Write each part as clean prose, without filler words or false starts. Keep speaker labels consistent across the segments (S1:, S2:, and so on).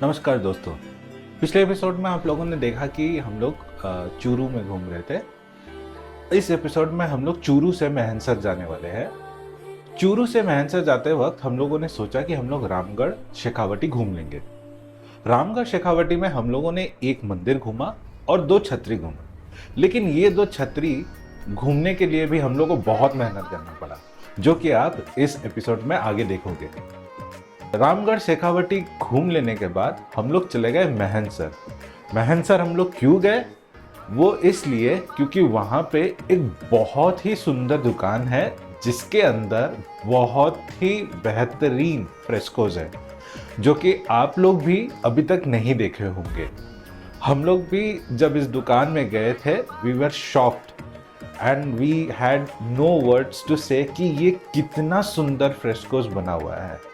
S1: नमस्कार दोस्तों। पिछले एपिसोड में आप लोगों ने देखा कि हम लोग चूरू में घूम रहे थे। इस एपिसोड में हम लोग चूरू से मैहनसर जाने वाले हैं। चूरू से मैहनसर जाते वक्त हम लोगों ने सोचा कि हम लोग रामगढ़ शेखावटी घूम लेंगे। रामगढ़ शेखावटी में हम लोगों ने एक मंदिर घूमा और 2 छतरी घूमा, लेकिन ये 2 छतरी घूमने के लिए भी हम लोग को बहुत मेहनत करना पड़ा, जो कि आप इस एपिसोड में आगे देखोगे। रामगढ़ शेखावटी घूम लेने के बाद हम लोग चले गए मैहनसर। मैहनसर हम लोग क्यों गए? वो इसलिए क्योंकि वहाँ पे एक बहुत ही सुंदर दुकान है जिसके अंदर बहुत ही बेहतरीन फ्रेस्कोज है, जो कि आप लोग भी अभी तक नहीं देखे होंगे। हम लोग भी जब इस दुकान में गए थे, we were shocked and we had no words to say कि ये कितना सुंदर फ्रेस्कोज बना हुआ है।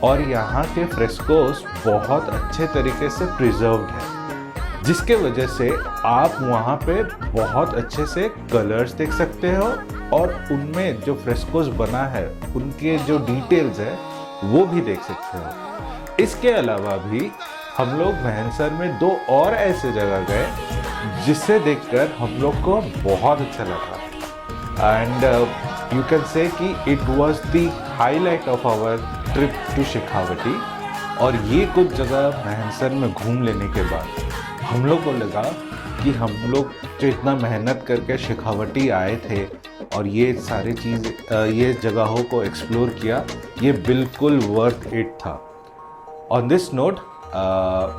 S1: और यहाँ के फ्रेस्कोस बहुत अच्छे तरीके से प्रिजर्व्ड है, जिसके वजह से आप वहाँ पे बहुत अच्छे से कलर्स देख सकते हो और उनमें जो फ्रेस्कोस बना है उनके जो डिटेल्स है वो भी देख सकते हो। इसके अलावा भी हम लोग मैहनसर में 2 और ऐसे जगह गए जिससे देखकर हम लोग को बहुत अच्छा लगा एंड यू कैन से कि it was the highlight of our trip to Shekhawati. और ये कुछ जगह मैहनसर में घूम लेने के बाद हम लोग को लगा कि हम लोग जो इतना मेहनत करके शेखावटी आए थे और ये सारी ये जगहों को एक्सप्लोर किया, ये बिल्कुल वर्थ इट था। ऑन दिस नोट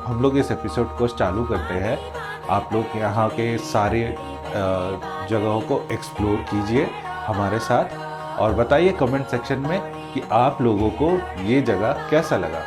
S1: हम लोग इस एपिसोड को चालू करते हैं। आप लोग यहाँ के सारे जगहों को एक्सप्लोर कीजिए हमारे साथ और बताइए कमेंट सेक्शन में कि आप लोगों को ये जगह कैसा लगा।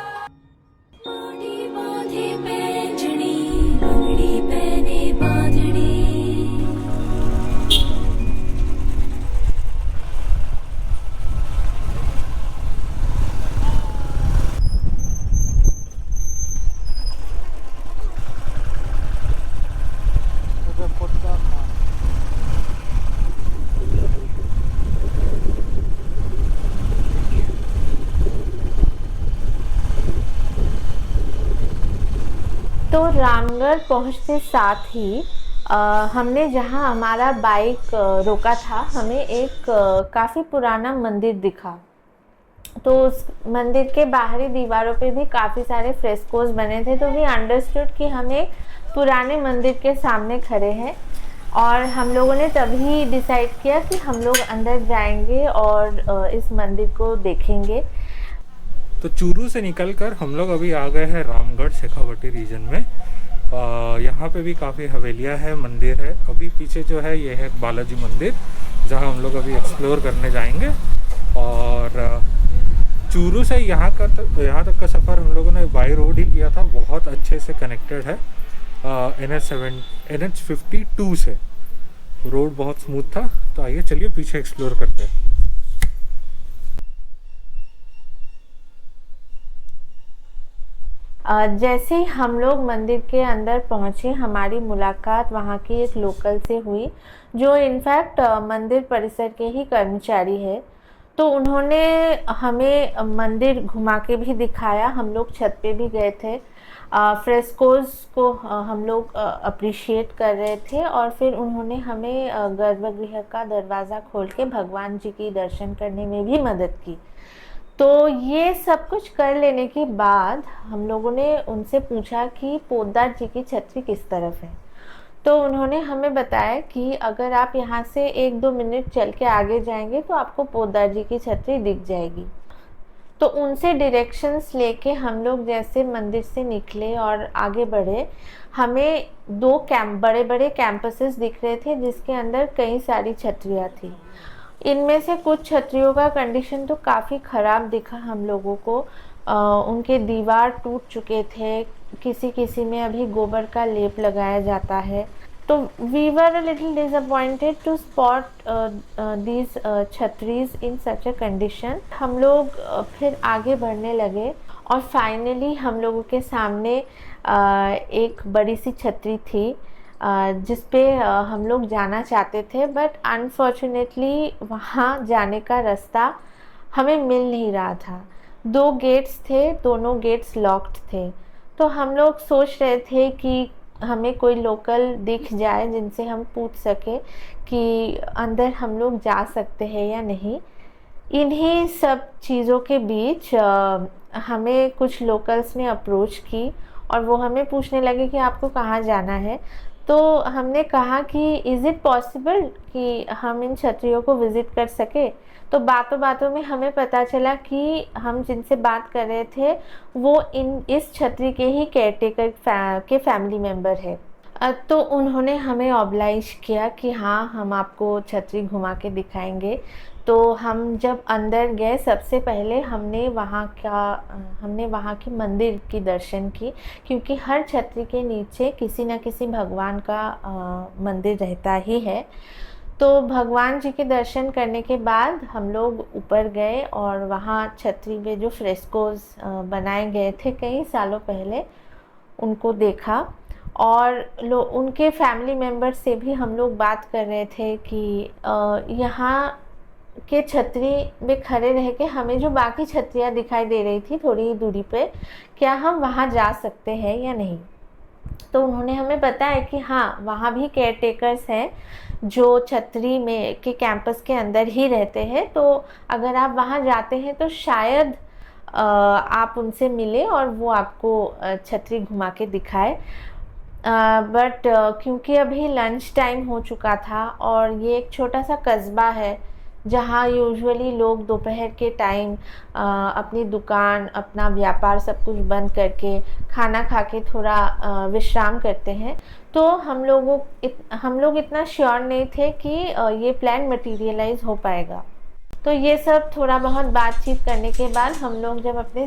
S2: तो रामगढ़ पहुंचते साथ ही हमने जहां हमारा बाइक रोका था, हमें एक काफ़ी पुराना मंदिर दिखा। तो उस मंदिर के बाहरी दीवारों पे भी काफ़ी सारे फ्रेस्कोस बने थे, तो वी अंडरस्टूड कि हम एक पुराने मंदिर के सामने खड़े हैं। और हम लोगों ने तभी डिसाइड किया कि हम लोग अंदर जाएंगे और इस मंदिर को देखेंगे।
S3: तो चूरू से निकलकर हम लोग अभी आ गए हैं रामगढ़ शेखावटी रीजन में। यहाँ पे भी काफ़ी हवेलियाँ है, मंदिर है। अभी पीछे जो है ये है बालाजी मंदिर, जहाँ हम लोग अभी एक्सप्लोर करने जाएंगे। और चूरू से यहाँ तक का सफ़र हम लोगों ने बाई रोड ही किया था। बहुत अच्छे से कनेक्टेड है NH52 से। रोड बहुत स्मूथ था। तो आइए चलिए पीछे एक्सप्लोर करते हैं।
S2: जैसे ही हम लोग मंदिर के अंदर पहुंचे, हमारी मुलाकात वहाँ की एक लोकल से हुई, जो इनफैक्ट मंदिर परिसर के ही कर्मचारी है। तो उन्होंने हमें मंदिर घुमा के भी दिखाया। हम लोग छत पे भी गए थे, फ्रेस्कोज को हम लोग अप्रिशिएट कर रहे थे और फिर उन्होंने हमें गर्भगृह का दरवाज़ा खोल के भगवान जी की दर्शन करने में भी मदद की। तो ये सब कुछ कर लेने के बाद हम लोगों ने उनसे पूछा कि पोद्दार जी की छतरी किस तरफ है। तो उन्होंने हमें बताया कि अगर आप यहाँ से 1-2 मिनट चल के आगे जाएंगे तो आपको पोद्दार जी की छतरी दिख जाएगी। तो उनसे डायरेक्शंस लेके हम लोग जैसे मंदिर से निकले और आगे बढ़े, हमें 2 बड़े बड़े कैंपसेस दिख रहे थे जिसके अंदर कई सारी छतरियाँ थी। इनमें से कुछ छतरियों का कंडीशन तो काफ़ी ख़राब दिखा हम लोगों को। उनके दीवार टूट चुके थे, किसी किसी में अभी गोबर का लेप लगाया जाता है। तो we were a little disappointed to spot these chhatris in such a condition. हम लोग फिर आगे बढ़ने लगे और फाइनली हम लोगों के सामने एक बड़ी सी छतरी थी जिस पे हम लोग जाना चाहते थे, बट अनफॉर्चुनेटली वहाँ जाने का रास्ता हमें मिल नहीं रहा था। 2 गेट्स थे, दोनों गेट्स लॉक्ड थे। तो हम लोग सोच रहे थे कि हमें कोई लोकल दिख जाए जिनसे हम पूछ सके कि अंदर हम लोग जा सकते हैं या नहीं। इन्हीं सब चीज़ों के बीच हमें कुछ लोकल्स ने अप्रोच की और वो हमें पूछने लगे कि आपको कहाँ जाना है। तो हमने कहा कि इज़ इट पॉसिबल कि हम इन छतरियों को विज़िट कर सके। तो बातों बातों में हमें पता चला कि हम जिनसे बात कर रहे थे वो इस छतरी के ही केयरटेकर के फैमिली मेम्बर है। तो उन्होंने हमें ऑब्लाइज किया कि हाँ, हम आपको छतरी घुमा के दिखाएंगे। तो हम जब अंदर गए, सबसे पहले हमने वहाँ की मंदिर की दर्शन की, क्योंकि हर छतरी के नीचे किसी न किसी भगवान का मंदिर रहता ही है। तो भगवान जी के दर्शन करने के बाद हम लोग ऊपर गए और वहाँ छतरी में जो फ्रेस्कोज बनाए गए थे कई सालों पहले, उनको देखा। और उनके फैमिली मेम्बर से भी हम लोग बात कर रहे थे कि यहाँ के छतरी में खड़े रह के हमें जो बाकी छतरियाँ दिखाई दे रही थी थोड़ी ही दूरी पे, क्या हम वहाँ जा सकते हैं या नहीं। तो उन्होंने हमें बताया कि हाँ, वहाँ भी केयरटेकर्स हैं जो छतरी में के कैंपस के अंदर ही रहते हैं। तो अगर आप वहाँ जाते हैं तो शायद आप उनसे मिले और वो आपको छतरी घुमा के दिखाए। बट क्योंकि अभी लंच टाइम हो चुका था और ये एक छोटा सा कस्बा है जहाँ यूजुअली लोग दोपहर के टाइम अपनी दुकान, अपना व्यापार सब कुछ बंद करके खाना खा के थोड़ा विश्राम करते हैं, तो हम लोग इतना श्योर नहीं थे कि ये प्लान मटेरियलाइज हो पाएगा। तो ये सब थोड़ा बहुत बातचीत करने के बाद हम लोग जब अपने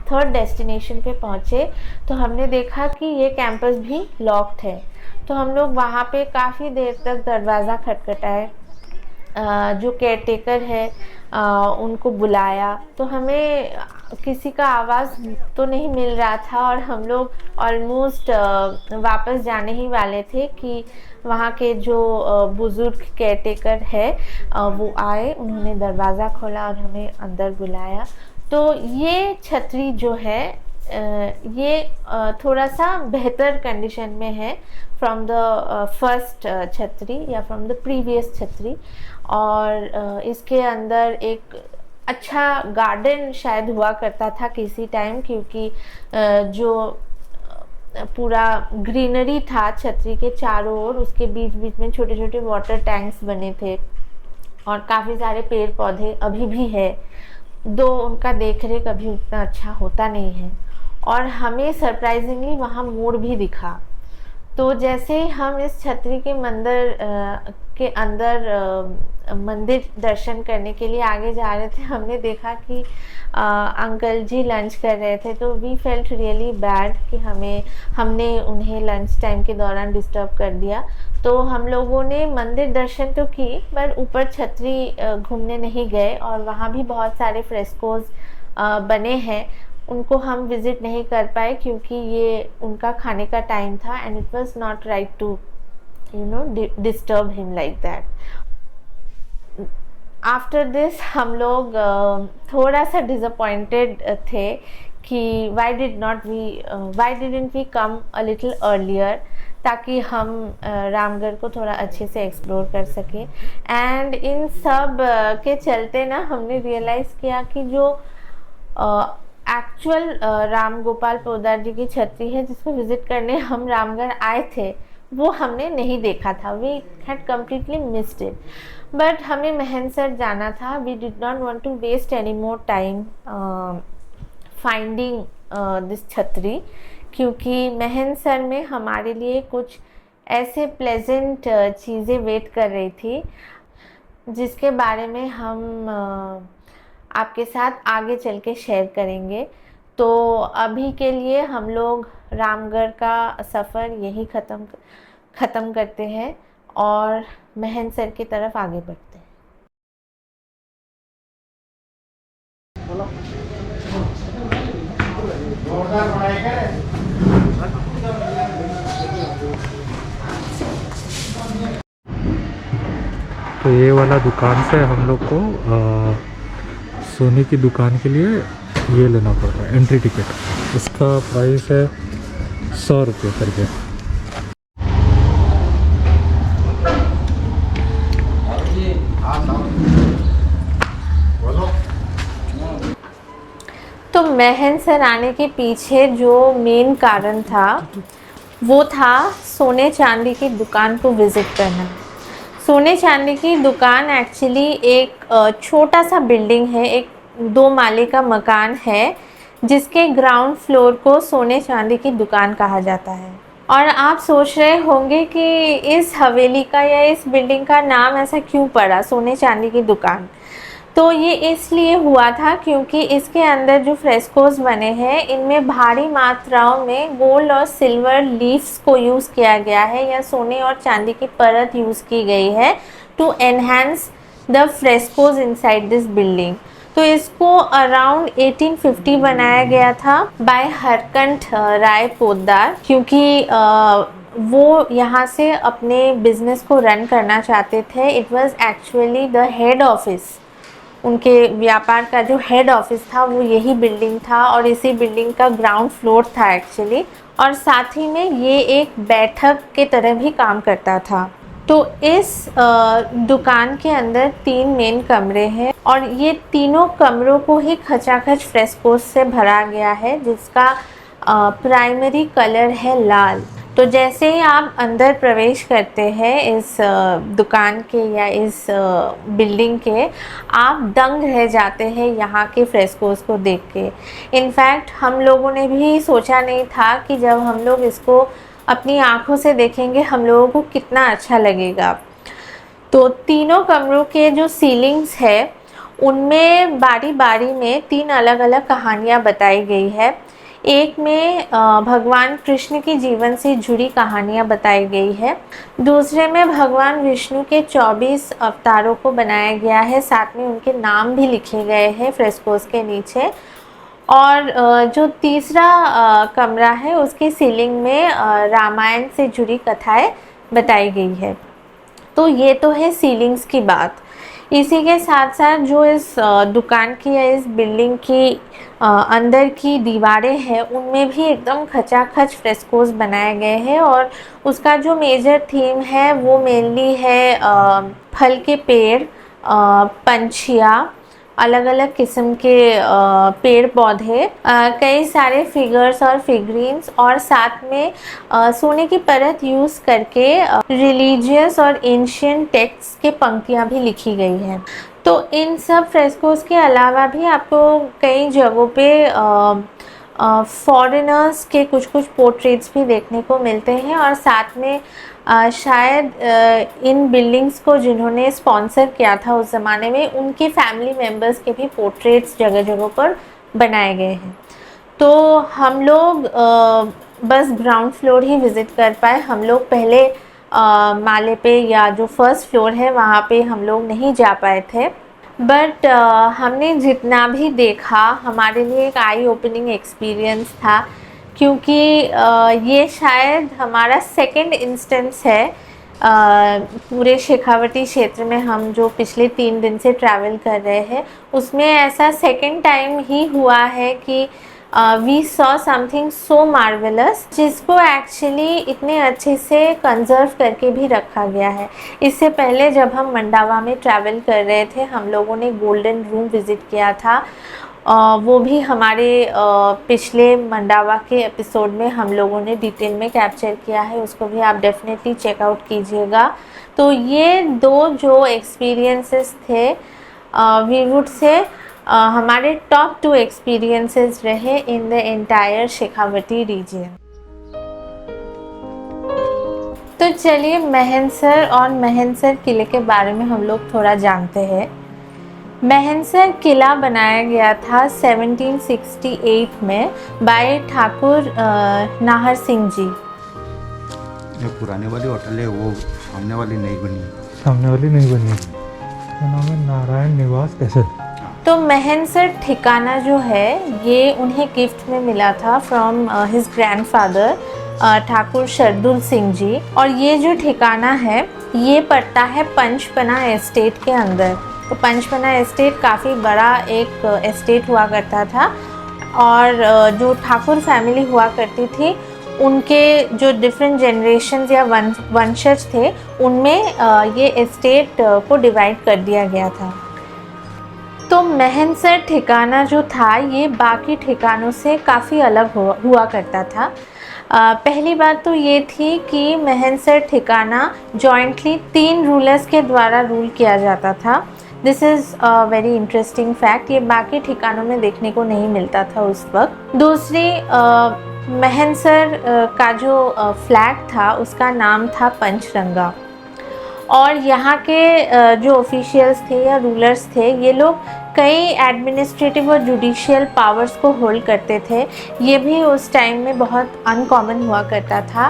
S2: 3rd डेस्टिनेशन पे पहुँचे तो हमने देखा कि ये कैंपस भी लॉक्ड है। तो हम लोग वहाँ पे काफ़ी देर तक दरवाज़ा खटखटाए, जो केयरटेकर है उनको बुलाया, तो हमें किसी का आवाज़ तो नहीं मिल रहा था और हम लोग ऑलमोस्ट वापस जाने ही वाले थे कि वहाँ के जो बुज़ुर्ग केयरटेकर है वो आए, उन्होंने दरवाज़ा खोला और हमें अंदर बुलाया। तो ये छतरी जो है ये थोड़ा सा बेहतर कंडीशन में है फ्रॉम द फर्स्ट छतरी या फ्रॉम द प्रीवियस छतरी। और इसके अंदर एक अच्छा गार्डन शायद हुआ करता था किसी टाइम, क्योंकि जो पूरा ग्रीनरी था छतरी के चारों ओर, उसके बीच बीच में छोटे छोटे वाटर टैंक्स बने थे और काफ़ी सारे पेड़ पौधे अभी भी है, दो उनका देखरेख अभी उतना अच्छा होता नहीं है। और हमें सरप्राइजिंगली वहाँ मोर भी दिखा। तो जैसे हम इस छतरी के अंदर मंदिर दर्शन करने के लिए आगे जा रहे थे, हमने देखा कि अंकल जी लंच कर रहे थे। तो वी फेल्ट रियली बैड कि हमने उन्हें लंच टाइम के दौरान डिस्टर्ब कर दिया। तो हम लोगों ने मंदिर दर्शन तो की पर ऊपर छतरी घूमने नहीं गए, और वहाँ भी बहुत सारे फ्रेस्कोज बने हैं, उनको हम विज़िट नहीं कर पाए क्योंकि ये उनका खाने का टाइम था and it was not right to disturb him like that. After this हम लोग थोड़ा सा डिसअपॉइंटेड थे कि why didn't we come a little earlier, ताकि हम रामगढ़ को थोड़ा अच्छे से एक्सप्लोर कर सकें। एंड इन सब के चलते ना हमने रियलाइज़ किया कि जो एक्चुअल राम गोपाल पोद्दार जी की छतरी है जिसको विज़िट करने हम रामगढ़ आए थे, वो हमने नहीं देखा था। We had completely missed it. But हमें महनसर जाना था। We did not want to waste any more time finding this chhatri, क्योंकि महनसर में हमारे लिए कुछ ऐसे प्लेजेंट चीज़ें वेट कर रही थी। जिसके बारे में हम आपके साथ आगे चल के शेयर करेंगे। तो अभी के लिए हम लोग रामगढ़ का सफ़र यही ख़त्म करते हैं और महनसर की तरफ आगे बढ़ते हैं।
S3: तो ये वाला दुकान से हम लोग को सोने की दुकान के लिए ये लेना पड़ रहा है एंट्री टिकट। इसका प्राइस है 100 रुपये करके।
S2: तो महनसर आने के पीछे जो मेन कारण था वो था सोने चांदी की दुकान को विज़िट करना। सोने चांदी की दुकान एक्चुअली एक छोटा सा बिल्डिंग है, एक 2 माले का मकान है जिसके ग्राउंड फ्लोर को सोने चांदी की दुकान कहा जाता है। और आप सोच रहे होंगे कि इस हवेली का या इस बिल्डिंग का नाम ऐसा क्यों पड़ा, सोने चांदी की दुकान। तो ये इसलिए हुआ था क्योंकि इसके अंदर जो फ्रेस्कोस बने हैं इनमें भारी मात्राओं में गोल्ड और सिल्वर लीव्स को यूज़ किया गया है या सोने और चांदी की परत यूज़ की गई है to enhance the frescoes inside this building. तो इसको अराउंड 1850 बनाया गया था बाय हरकंठ राय पोद्दार, क्योंकि वो यहाँ से अपने बिजनेस को रन करना चाहते थे। It was actually the head office, उनके व्यापार का जो हेड ऑफिस था वो यही बिल्डिंग था और इसी बिल्डिंग का ग्राउंड फ्लोर था एक्चुअली। और साथ ही में ये एक बैठक के तरह भी काम करता था। तो इस दुकान के अंदर 3 मेन कमरे हैं और ये तीनों कमरों को ही खचाखच फ्रेस्कोस से भरा गया है जिसका प्राइमरी कलर है लाल। तो जैसे ही आप अंदर प्रवेश करते हैं इस दुकान के या इस बिल्डिंग के, आप दंग रह जाते हैं यहाँ के फ्रेस्कोस को देख के। इनफैक्ट हम लोगों ने भी सोचा नहीं था कि जब हम लोग इसको अपनी आँखों से देखेंगे हम लोगों को कितना अच्छा लगेगा। तो तीनों कमरों के जो सीलिंग्स है उनमें बारी बारी में 3 अलग अलग कहानियाँ बताई गई है। एक में भगवान कृष्ण की जीवन से जुड़ी कहानियाँ बताई गई है, दूसरे में भगवान विष्णु के 24 अवतारों को बनाया गया है, साथ में उनके नाम भी लिखे गए हैं फ्रेस्कोस के नीचे। और जो तीसरा कमरा है उसकी सीलिंग में रामायण से जुड़ी कथाएं बताई गई है। तो ये तो है सीलिंग्स की बात। इसी के साथ साथ जो इस दुकान की या इस बिल्डिंग की अंदर की दीवारें हैं उनमें भी एकदम खचाखच फ्रेस्कोस बनाए गए हैं और उसका जो मेजर थीम है वो मेनली है फल के पेड़, पंछियाँ, अलग अलग किस्म के पेड़ पौधे, कई सारे फिगर्स और फिगरीन्स और साथ में सोने की परत यूज़ करके रिलीजियस और एंशिएंट टेक्स्ट के पंक्तियाँ भी लिखी गई हैं। तो इन सब फ्रेस्कोस के अलावा भी आपको कई जगहों पे फॉरेनर्स के कुछ पोर्ट्रेट्स भी देखने को मिलते हैं और साथ में शायद इन बिल्डिंग्स को जिन्होंने स्पॉन्सर किया था उस ज़माने में उनके फैमिली मेम्बर्स के भी पोर्ट्रेट्स जगह जगह पर बनाए गए हैं। तो हम लोग बस ग्राउंड फ्लोर ही विज़िट कर पाए। हम लोग पहले माले पे या जो फर्स्ट फ्लोर है वहाँ पे हम लोग नहीं जा पाए थे, बट हमने जितना भी देखा हमारे लिए एक आई ओपनिंग एक्सपीरियंस था, क्योंकि ये शायद हमारा सेकंड इंस्टेंस है पूरे शेखावटी क्षेत्र में। हम जो पिछले 3 दिन से ट्रैवल कर रहे हैं उसमें ऐसा सेकंड टाइम ही हुआ है कि we saw something so marvellous, जिसको एक्चुअली इतने अच्छे से कंजर्व करके भी रखा गया है। इससे पहले जब हम मंडावा में ट्रैवल कर रहे थे हम लोगों ने गोल्डन रूम विज़िट किया था, वो भी हमारे पिछले मंडावा के एपिसोड में हम लोगों ने डिटेल में कैप्चर किया है, उसको भी आप डेफिनेटली चेकआउट कीजिएगा। तो ये 2 जो एक्सपीरियंसेस थे वीवुड से हमारे टॉप 2 एक्सपीरियंसेस रहे in the entire Shekhawati region. तो चलिए महनसर और महनसर किले के बारे में हम लोग थोड़ा जानते हैं। महनसर किला बनाया गया था 1768 में बाय ठाकुर नाहर सिंह जी।
S4: जो पुराने वाली होटल है वो सामने वाली नहीं बनी है।
S3: सामने वाली नहीं बनी, इसका नाम है नारायण निवास ऐसे।
S2: तो महनसर ठिकाना जो है ये उन्हें गिफ्ट में मिला था from his grandfather Thakur Shardul Singh ji, और ये जो ठिकाना है ये पड़ता है पंचपना एस्टेट के अंदर। तो पंचपना एस्टेट काफ़ी बड़ा एक एस्टेट हुआ करता था, और जो ठाकुर फैमिली हुआ करती थी उनके जो डिफरेंट जनरेशन्स या वंशज थे उनमें ये एस्टेट को डिवाइड कर दिया गया था। तो महनसर ठिकाना जो था ये बाकी ठिकानों से काफ़ी अलग हुआ करता था। पहली बात तो ये थी कि महनसर ठिकाना जॉइंटली 3 रूलर्स के द्वारा रूल किया जाता था। This is a very interesting fact, ये बाकी ठिकानों में देखने को नहीं मिलता था उस वक्त। दूसरी महनसर का जो फ्लैग था उसका नाम था पंचरंगा, और यहाँ के जो ऑफिशियल्स थे या रूलर्स थे ये लोग कई एडमिनिस्ट्रेटिव और जुडिशियल पावर्स को होल्ड करते थे। ये भी उस टाइम में बहुत अनकॉमन हुआ करता था।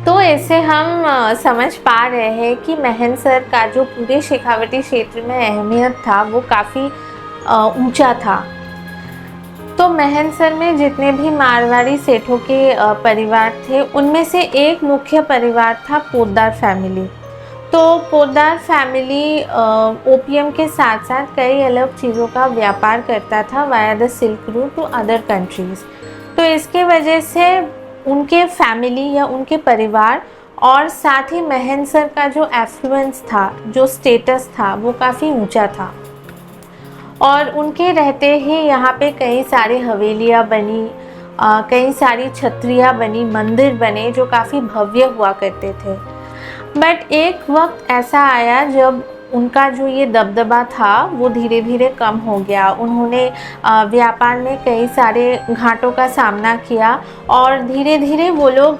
S2: तो ऐसे हम समझ पा रहे हैं कि महनसर का जो पूरे शेखावटी क्षेत्र में अहमियत था वो काफ़ी ऊंचा था। तो महनसर में जितने भी मारवाड़ी सेठों के परिवार थे उनमें से एक मुख्य परिवार था पोद्दार फैमिली। तो पोद्दार फैमिली ओपियम के साथ साथ कई अलग चीज़ों का व्यापार करता था via the silk route to other countries. तो इसके वजह से उनके फैमिली या उनके परिवार और साथ ही महनसर का जो एफ्लुएंस था, जो स्टेटस था, वो काफ़ी ऊंचा था, और उनके रहते ही यहाँ पे कई सारी हवेलियाँ बनी, कई सारी छत्रियाँ बनी, मंदिर बने जो काफ़ी भव्य हुआ करते थे। बट एक वक्त ऐसा आया जब उनका जो ये दबदबा था वो धीरे धीरे कम हो गया। उन्होंने व्यापार में कई सारे घाटों का सामना किया और धीरे धीरे वो लोग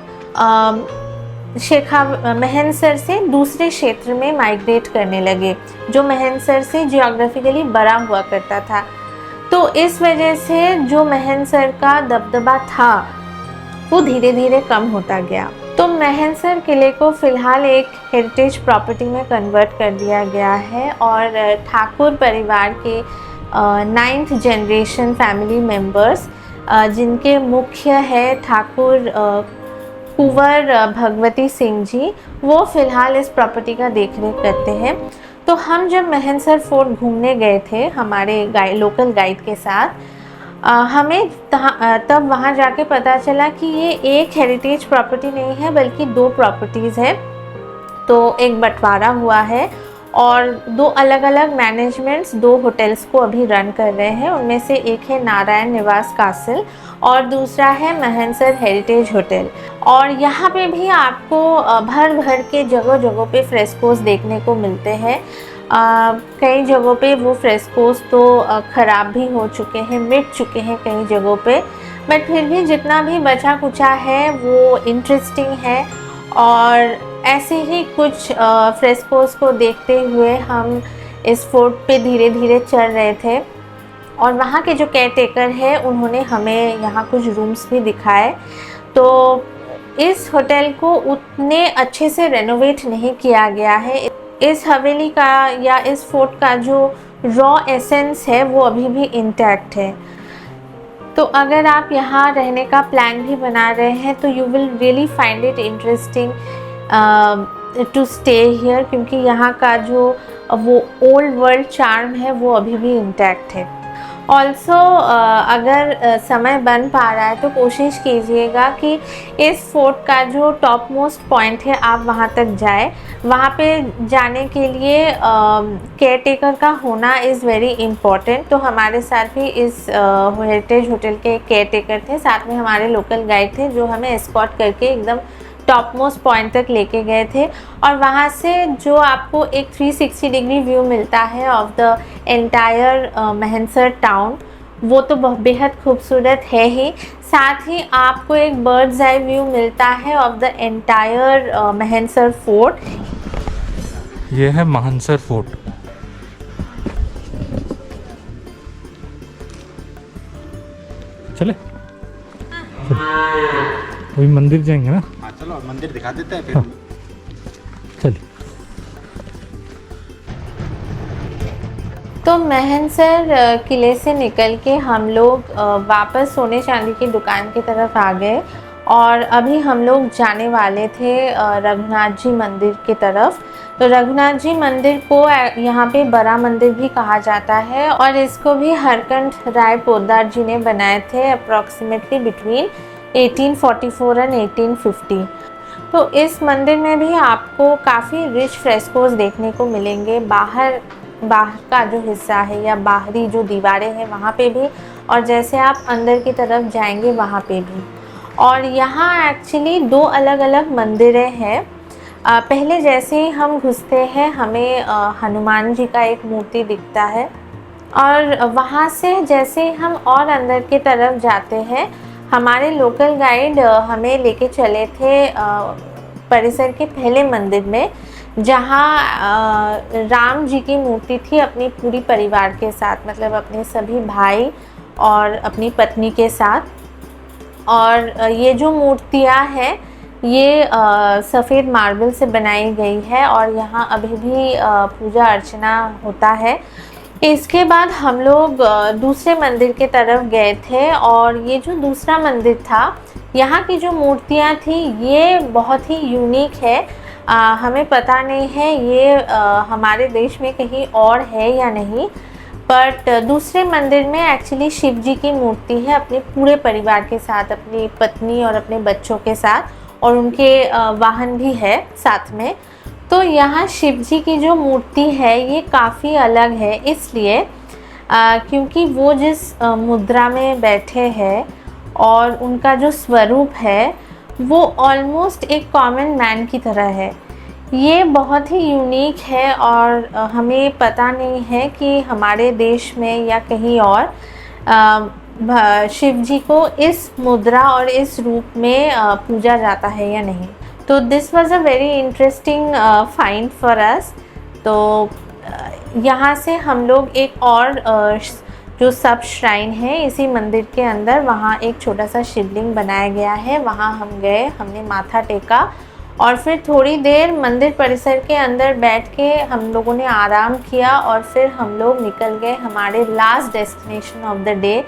S2: महनसर से दूसरे क्षेत्र में माइग्रेट करने लगे जो महनसर से जियोग्राफिकली बड़ा हुआ करता था। तो इस वजह से जो महनसर का दबदबा था वो धीरे धीरे कम होता गया। तो महनसर किले को फ़िलहाल एक हेरिटेज प्रॉपर्टी में कन्वर्ट कर दिया गया है, और ठाकुर परिवार के 9th जनरेशन फैमिली मेंबर्स जिनके मुख्य है ठाकुर कुंवर भगवती सिंह जी, वो फ़िलहाल इस प्रॉपर्टी का देखरेख करते हैं। तो हम जब महनसर फोर्ट घूमने गए थे हमारे लोकल गाइड के साथ, हमें तब वहाँ जाके पता चला कि ये एक हेरिटेज प्रॉपर्टी नहीं है बल्कि 2 प्रॉपर्टीज़ है। तो एक बंटवारा हुआ है और 2 अलग अलग मैनेजमेंट्स 2 होटल्स को अभी रन कर रहे हैं। उनमें से एक है नारायण निवास कासल और दूसरा है महनसर हेरिटेज होटल। और यहाँ पे भी आपको भर भर के जगह जगह पे फ्रेस्कोस देखने को मिलते हैं। कई जगहों पे वो फ्रेस्कोस तो ख़राब भी हो चुके हैं, मिट चुके हैं कई जगहों पे, बट फिर भी जितना भी बचा कुचा है वो इंटरेस्टिंग है। और ऐसे ही कुछ फ्रेस्कोस को देखते हुए हम इस फोर्ट पे धीरे धीरे चल रहे थे, और वहाँ के जो केयर टेकर है उन्होंने हमें यहाँ कुछ रूम्स भी दिखाए। तो इस होटल को उतने अच्छे से रेनोवेट नहीं किया गया है। इस हवेली का या इस फोर्ट का जो रॉ एसेंस है वो अभी भी इंटैक्ट है। तो अगर आप यहाँ रहने का प्लान भी बना रहे हैं तो you will really find it interesting to stay here, क्योंकि यहाँ का जो वो ओल्ड वर्ल्ड चार्म है वो अभी भी इंटैक्ट है। ऑल्सो अगर समय बन पा रहा है तो कोशिश कीजिएगा कि इस फोर्ट का जो टॉप मोस्ट पॉइंट है आप वहाँ तक जाए। वहाँ पे जाने के लिए केयर टेकर का होना इज़ वेरी इम्पॉर्टेंट। तो हमारे साथ भी इस हेरिटेज होटल के केयर टेकर थे, साथ में हमारे लोकल गाइड थे जो हमें एस्कॉर्ट करके एकदम टॉप मोस्ट पॉइंट तक लेके गए थे। और वहाँ से जो आपको एक 360 डिग्री व्यू मिलता है of the entire Mahansar town, वो तो बेहद खूबसूरत है ही। साथ ही आपको एक बर्ड्स आई व्यू मिलता है of the entire Mahansar fort.
S3: ये है मानसर फोर्ट। चले अभी मंदिर जाएंगे ना।
S4: हाँ चलो मंदिर दिखा देते हैं फिर।
S3: हाँ। चलिए।
S2: तो महनसर किले से निकल के हम लोग वापस सोने चांदी की दुकान की तरफ आ गए और अभी हम लोग जाने वाले थे रघुनाथ जी मंदिर की तरफ। तो रघुनाथ जी मंदिर को यहाँ पे बड़ा मंदिर भी कहा जाता है और इसको भी हरकंठ राय पोद्दार जी ने बनाए थे अप्रॉक्सीमेटली बिटवीन 1844 एंड 1850। तो इस मंदिर में भी आपको काफ़ी रिच फ्रेस्कोस देखने को मिलेंगे। बाहर का जो हिस्सा है या बाहरी जो दीवारें हैं वहाँ पे भी, और जैसे आप अंदर की तरफ जाएंगे वहाँ पे भी। और यहाँ एक्चुअली दो अलग अलग मंदिरें हैं। पहले जैसे ही हम घुसते हैं हमें हनुमान जी का एक मूर्ति दिखता है और वहाँ से जैसे ही हम और अंदर की तरफ जाते हैं हमारे लोकल गाइड हमें लेके चले थे परिसर के पहले मंदिर में, जहाँ राम जी की मूर्ति थी अपनी पूरी परिवार के साथ, मतलब अपने सभी भाई और अपनी पत्नी के साथ। और ये जो मूर्तियाँ हैं ये सफ़ेद मार्बल से बनाई गई है और यहाँ अभी भी पूजा अर्चना होता है। इसके बाद हम लोग दूसरे मंदिर के तरफ गए थे और ये जो दूसरा मंदिर था यहाँ की जो मूर्तियाँ थी ये बहुत ही यूनिक है। हमें पता नहीं है ये हमारे देश में कहीं और है या नहीं, बट दूसरे मंदिर में एक्चुअली शिव जी की मूर्ति है अपने पूरे परिवार के साथ, अपनी पत्नी और अपने बच्चों के साथ, और उनके वाहन भी है साथ में। तो यहाँ शिव जी की जो मूर्ति है ये काफ़ी अलग है इसलिए क्योंकि वो जिस मुद्रा में बैठे हैं और उनका जो स्वरूप है वो ऑलमोस्ट एक कॉमन मैन की तरह है। ये बहुत ही यूनिक है और हमें पता नहीं है कि हमारे देश में या कहीं और शिव जी को इस मुद्रा और इस रूप में पूजा जाता है या नहीं। तो this was a very interesting find for us. तो यहाँ से हम लोग एक और जो सब श्राइन है इसी मंदिर के अंदर, वहाँ एक छोटा सा शिवलिंग बनाया गया है, वहाँ हम गए, हमने माथा टेका और फिर थोड़ी देर मंदिर परिसर के अंदर बैठ के हम लोगों ने आराम किया और फिर हम लोग निकल गए हमारे last destination of the day.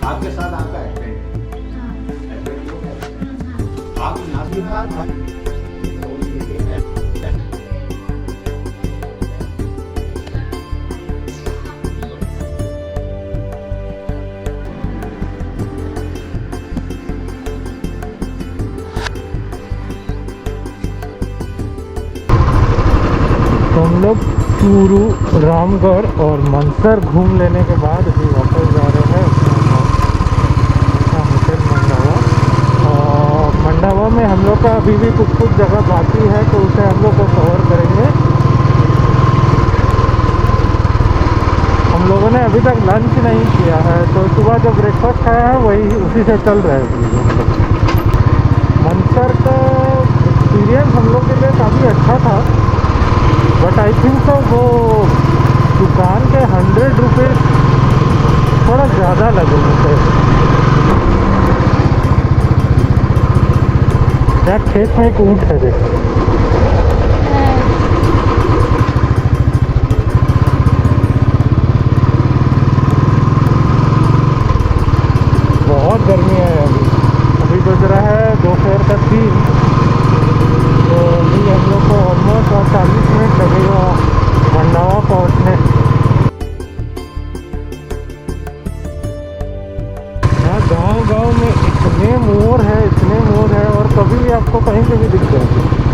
S4: आपके साथ आपका आप
S3: तो हम लोग चूरू, रामगढ़ और मनसर घूम लेने के बाद अभी वापस जा रहे हैं अपना होटल मंडावा। और मंडावा में हम लोग का अभी भी कुछ जगह बाकी है तो उसे हम लोग को कवर करेंगे। हम लोगों ने अभी तक लंच नहीं किया है तो सुबह जो ब्रेकफास्ट खाया है वही उसी से चल रहा है। मनसर का एक्सपीरियंस हम लोग के लिए काफ़ी अच्छा था, बट आई थिंक सो वो दुकान के 100 रुपीज़ थोड़ा ज़्यादा लगे मुझे। यहाँ खेत में एक ऊँट है देखो। बहुत गर्मी है अभी। अभी बज रहा है दोपहर का 3, तो अभी हम लोग को ऑलमोस्ट 40 मिनट लगेगा मंडावा पहुँचने। यहाँ गांव-गांव में इतने मोर है और कभी भी आपको कहीं पे भी दिख जाएंगे।